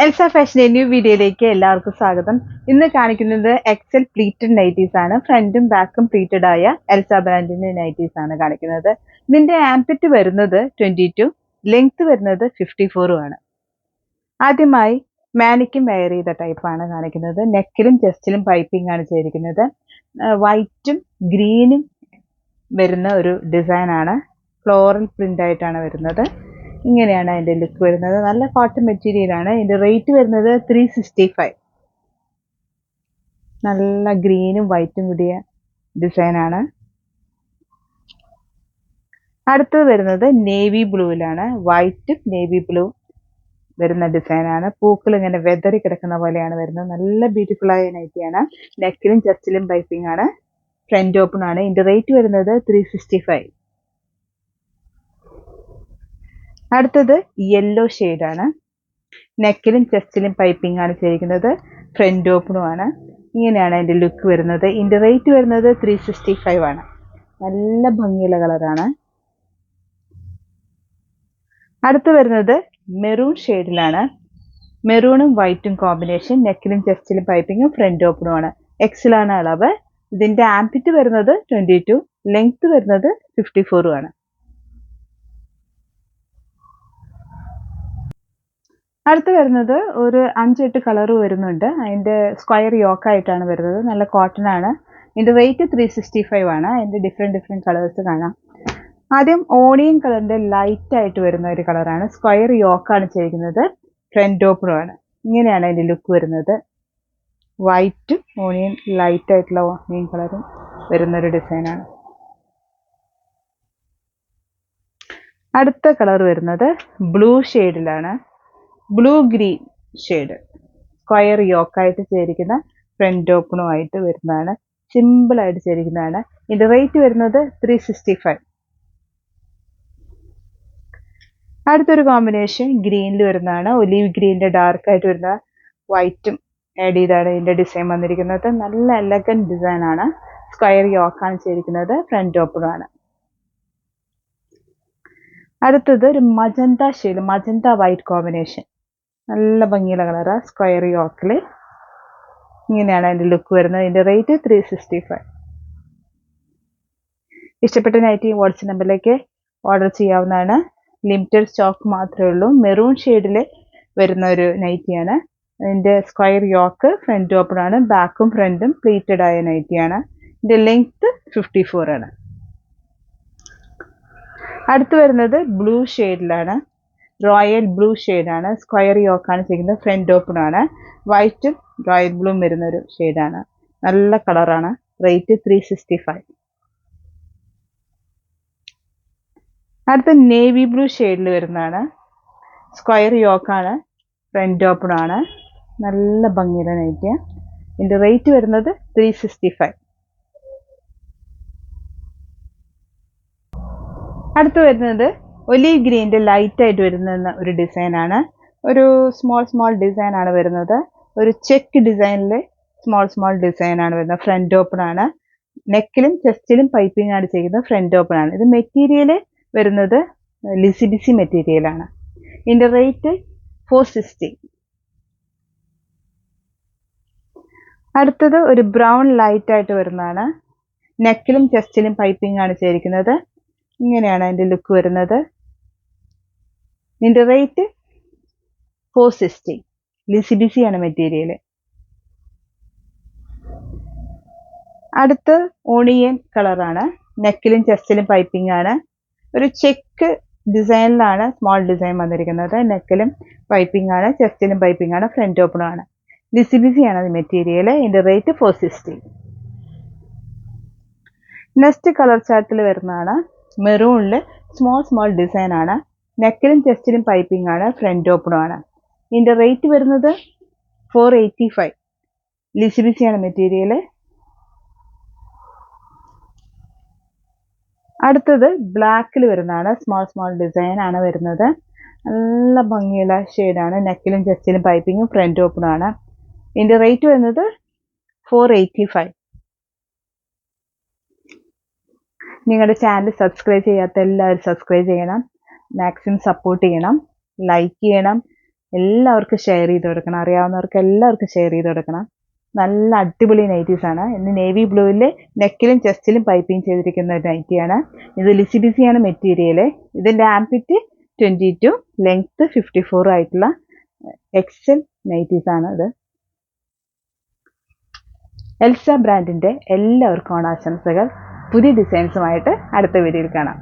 Elsa fashion new വീഡിയോയിലേക്ക് എല്ലാവർക്കും സ്വാഗതം. ഇന്ന് കാണിക്കുന്നത് എക്സൽ പ്ലീറ്റഡ് നൈറ്റീസ് ആണ്. ഫ്രണ്ടും ബാക്കും പ്ലീറ്റഡ് ആയ എൽസ ബ്രാൻഡിന്റെ നൈറ്റീസ് ആണ് കാണിക്കുന്നത്. ഇതിന്റെ ആംപിറ്റ് വരുന്നത് 22, ലെങ്ത് വരുന്നത് 54 ആണ്. ആദ്യമായി മാനിക്കും വെയർ ചെയ്ത ടൈപ്പാണ് കാണിക്കുന്നത്. നെക്കിലും ചെസ്റ്റിലും പൈപ്പിംഗ് ആണ് ചെയ്തിരിക്കുന്നത്. വൈറ്റും ഗ്രീനും വരുന്ന ഒരു ഡിസൈൻ ആണ്. ഫ്ലോറൽ പ്രിന്റ് ആയിട്ടാണ് വരുന്നത്. ഇങ്ങനെയാണ് അതിന്റെ ലുക്ക് വരുന്നത്. നല്ല കോട്ടൺ മെറ്റീരിയൽ ആണ്. ഇതിന്റെ റേറ്റ് വരുന്നത് 365. നല്ല ഗ്രീനും വൈറ്റും കൂടിയ ഡിസൈൻ ആണ്. അടുത്തത് വരുന്നത് നേവി ബ്ലൂവിലാണ്. വൈറ്റും നേവി ബ്ലൂ വരുന്ന ഡിസൈൻ ആണ്. പൂക്കൾ ഇങ്ങനെ വെതറി കിടക്കുന്ന പോലെയാണ് വരുന്നത്. നല്ല ബ്യൂട്ടിഫുൾ ആയ നൈറ്റിയാണ്. നെക്കിലും ചെസ്റ്റിലും പൈപ്പിംഗ് ആണ്. ഫ്രണ്ട് ഓപ്പൺ ആണ്. ഇതിന്റെ റേറ്റ് വരുന്നത് 365. അടുത്തത് യെല്ലോ ആണ്. നെക്കിലും ചെസ്റ്റിലും പൈപ്പിംഗ് ആണ് ചെയ്തിരിക്കുന്നത്. ഫ്രണ്ട് ഓപ്പണും ആണ്. ഇങ്ങനെയാണ് അതിന്റെ ലുക്ക് വരുന്നത്. ഇതിന്റെ റേറ്റ് വരുന്നത് 365 ആണ്. നല്ല ഭംഗിയുള്ള കളറാണ്. അടുത്ത് വരുന്നത് മെറൂൺ ഷെയ്ഡിലാണ്. മെറൂണും വൈറ്റും കോമ്പിനേഷൻ. നെക്കിലും ചെസ്റ്റിലും പൈപ്പിങ്ങും ഫ്രണ്ട് ഓപ്പണും ആണ്. എക്സലാണ് അളവ്. ഇതിന്റെ ആംപിറ്റ് വരുന്നത് 22, ലെങ്ത് വരുന്നത് 54 ആണ്. അടുത്ത് വരുന്നത് ഒരു 5-8 കളർ വരുന്നുണ്ട്. അതിന്റെ സ്ക്വയർ യോക്കായിട്ടാണ് വരുന്നത്. നല്ല കോട്ടൺ ആണ്. ഇതിന്റെ റേറ്റ് 365 ആണ്. അതിന്റെ ഡിഫറെന്റ് കളേഴ്സ് കാണാം. ആദ്യം ഓണിയൻ കളറിന്റെ ലൈറ്റ് ആയിട്ട് വരുന്ന ഒരു കളറാണ്. സ്ക്വയർ യോക്കാണ് ചെയ്തിരിക്കുന്നത്. ഫ്രണ്ട് ഓപ്പണും ആണ്. ഇങ്ങനെയാണ് അതിന്റെ ലുക്ക് വരുന്നത്. വൈറ്റും ഓണിയൻ ലൈറ്റ് ആയിട്ടുള്ള ഓണിയൻ കളറും വരുന്ന ഒരു ഡിസൈനാണ്. അടുത്ത കളർ വരുന്നത് ബ്ലൂ ഷെയ്ഡിലാണ്. Blue green shade. സ്ക്വയർ യോക്കായിട്ട് ചേരിക്കുന്ന ഫ്രണ്ട് ഓപ്പണും ആയിട്ട് വരുന്നതാണ്. സിമ്പിൾ ആയിട്ട് ചേരിക്കുന്നതാണ്. ഇതിന്റെ റേറ്റ് വരുന്നത് 365. അടുത്തൊരു കോമ്പിനേഷൻ ഗ്രീനിൽ വരുന്നതാണ്. ഒലീവ് ഗ്രീനിന്റെ ഡാർക്ക് ആയിട്ട് വരുന്ന വൈറ്റും ആഡ് ചെയ്താണ് ഇതിന്റെ ഡിസൈൻ വന്നിരിക്കുന്നത്. നല്ല എലഗന്റ് ഡിസൈൻ ആണ്. സ്ക്വയർ യോക്കാണ് ചെയ്തിരിക്കുന്നത്. ഫ്രണ്ട് ഓപ്പണും ആണ്. അടുത്തത് ഒരു magenta shade, magenta white combination. നല്ല ഭംഗിയുള്ള കളറാ. സ്ക്വയർ യോക്കില് ഇങ്ങനെയാണ് അതിന്റെ ലുക്ക് വരുന്നത്. ഇതിന്റെ റേറ്റ് 365. ഇഷ്ടപ്പെട്ട നൈറ്റി വാട്സ്ആപ്പ് നമ്പറിലേക്ക് ഓർഡർ ചെയ്യാവുന്നതാണ്. ലിമിറ്റഡ് സ്റ്റോക്ക് മാത്രമേ ഉള്ളൂ. മെറൂൺ ഷെയ്ഡിൽ വരുന്ന ഒരു നൈറ്റിയാണ്. ഇതിന്റെ സ്ക്വയർ യോക്ക് ഫ്രണ്ട് ഓപ്പൺ ആണ്. ബാക്കും ഫ്രണ്ടും പ്ലീറ്റഡ് ആയ നൈറ്റിയാണ്. ഇതിന്റെ ലെങ്ത് 54 ആണ്. അടുത്ത് വരുന്നത് ബ്ലൂ ഷെയ്ഡിലാണ്. റോയൽ ബ്ലൂ ഷെയ്ഡാണ്. സ്ക്വയർ യോക്കാണ് ചെയ്യുന്നത്. ഫ്രണ്ട് ഓപ്പൺ ആണ്. വൈറ്റും റോയൽ ബ്ലൂവും വരുന്ന ഒരു ഷെയ്ഡാണ്. നല്ല കളറാണ്. റേറ്റ് 365. അടുത്ത നേവി ബ്ലൂ ഷെയ്ഡിൽ വരുന്നതാണ്. സ്ക്വയർ യോക്കാണ്. ഫ്രണ്ട് ഓപ്പൺ ആണ്. നല്ല ഭംഗിയുള്ള നൈറ്റ്. ഇതിന്റെ റേറ്റ് വരുന്നത് 365. അടുത്ത് വരുന്നത് ഒലീവ് ഗ്രീനിന്റെ ലൈറ്റ് ആയിട്ട് വരുന്ന ഒരു ഡിസൈൻ ആണ്. ഒരു സ്മോൾ ഡിസൈൻ ആണ് വരുന്നത്. ഒരു ചെക്ക് ഡിസൈനിൽ സ്മോൾ ഡിസൈൻ ആണ് വരുന്നത്. ഫ്രണ്ട് ഓപ്പൺ ആണ്. നെക്കിലും ചെസ്റ്റിലും പൈപ്പിംഗ് ആണ് ചെയ്യുന്നത്. ഫ്രണ്ട് ഓപ്പൺ ആണ്. ഇത് മെറ്റീരിയൽ വരുന്നത് ലിസിബിസി മെറ്റീരിയൽ ആണ്. ഇതിന്റെ റേറ്റ് 460. അടുത്തത് ഒരു ബ്രൗൺ ലൈറ്റ് ആയിട്ട് വരുന്നതാണ്. നെക്കിലും ചെസ്റ്റിലും പൈപ്പിംഗ് ആണ് ചെയ്തിരിക്കുന്നത്. ഇങ്ങനെയാണ് അതിന്റെ ലുക്ക് വരുന്നത്. ഇതിന്റെ റേറ്റ് 460. ലിസിബിസി ആണ് മെറ്റീരിയൽ. അടുത്ത് ഓണിയൻ കളറാണ്. നെക്കിലും ചെസ്റ്റിലും പൈപ്പിംഗ് ആണ്. ഒരു ചെക്ക് ഡിസൈനിലാണ് സ്മോൾ ഡിസൈൻ വന്നിരിക്കുന്നത്. നെക്കിലും പൈപ്പിംഗ് ആണ്. ചെസ്റ്റിലും പൈപ്പിംഗ് ആണ്. ഫ്രണ്ട് ഓപ്പണും ആണ്. ലിസിബിസി ആണ് മെറ്റീരിയൽ. ഇതിന്റെ റേറ്റ് 460. നെക്സ്റ്റ് കളർ ചാർട്ടിൽ വരുന്നതാണ്. മെറൂണില് സ്മോൾ ഡിസൈൻ ആണ്. നെക്കിലും ചെസ്റ്റിലും പൈപ്പിംഗ് ആണ്. ഫ്രണ്ട് ഓപ്പണും ആണ്. ഇതിന്റെ റേറ്റ് വരുന്നത് 485. ലിസിബിസി ആണ് മെറ്റീരിയൽ. അടുത്തത് ബ്ലാക്കിൽ വരുന്നതാണ്. സ്മോൾ ഡിസൈൻ ആണ് വരുന്നത്. നല്ല ഭംഗിയുള്ള ഷെയ്ഡാണ്. നെക്കിലും ചെസ്റ്റിലും പൈപ്പിങ്ങും ഫ്രണ്ട് ഓപ്പണും ആണ്. ഇതിന്റെ റേറ്റ് വരുന്നത് 485. നിങ്ങളുടെ ചാനൽ സബ്സ്ക്രൈബ് ചെയ്യാത്ത എല്ലാവരും സബ്സ്ക്രൈബ് ചെയ്യണം. മാക്സിമം സപ്പോർട്ട് ചെയ്യണം. ലൈക്ക് ചെയ്യണം. എല്ലാവർക്കും ഷെയർ ചെയ്ത് കൊടുക്കണം, അറിയാവുന്നവർക്ക് എല്ലാവർക്കും ഷെയർ ചെയ്ത് കൊടുക്കണം. നല്ല അടിപൊളി നൈറ്റീസ് ആണ്. ഇന്ന് നേവി ബ്ലൂവിൽ നെക്കിലും ചെസ്റ്റിലും പൈപ്പിംഗ് ചെയ്തിരിക്കുന്ന ഒരു നൈറ്റിയാണ്. ഇത് ലിസി ബിസിയാണ് മെറ്റീരിയൽ. ഇതിൻ്റെ ആംപിറ്റ് 22, ലെങ്ത് 54 ആയിട്ടുള്ള എക്സൽ നൈറ്റീസ് ആണ് ഇത്. എൽസ ബ്രാൻഡിൻ്റെ എല്ലാവർക്കും ഓണാശംസകൾ. പുതിയ ഡിസൈൻസുമായിട്ട് അടുത്ത വീഡിയോയിൽ കാണാം.